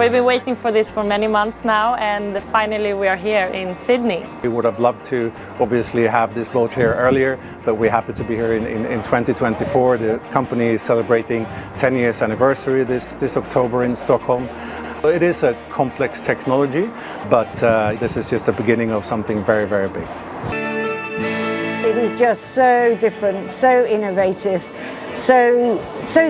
we've been waiting for this for many months now, and finally we are here in Sydney. We would have loved to obviously have this boat here earlier, but we're happy to be here in 2024. The company is celebrating 10 years anniversary this October in Stockholm. It is a complex technology, but this is just the beginning of something very, very big. It is just so different, so innovative, so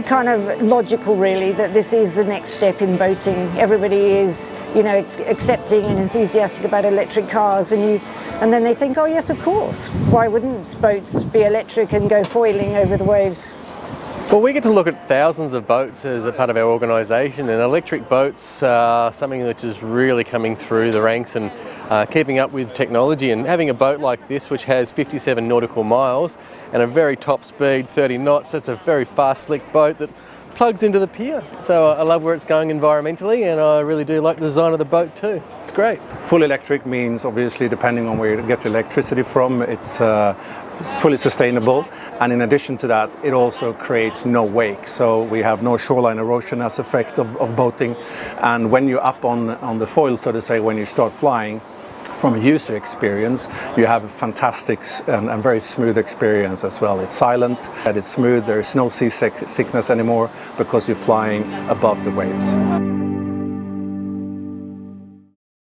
kind of logical really that this is the next step in boating. Everybody is, accepting and enthusiastic about electric cars, and then they think, oh yes, of course, why wouldn't boats be electric and go foiling over the waves? Well, we get to look at thousands of boats as a part of our organisation, and electric boats are something which is really coming through the ranks and keeping up with technology. And having a boat like this, which has 57 nautical miles and a very top speed, 30 knots, that's a very fast, slick boat that plugs into the pier. So I love where it's going environmentally, and I really do like the design of the boat too. It's great. Full electric means, obviously, depending on where you get the electricity from, it's fully sustainable, and in addition to that, it also creates no wake. So we have no shoreline erosion as effect of boating, and when you're up on the foil, so to say, when you start flying, from a user experience, you have a fantastic and very smooth experience as well. It's silent and it's smooth. There is no seasickness anymore because you're flying above the waves.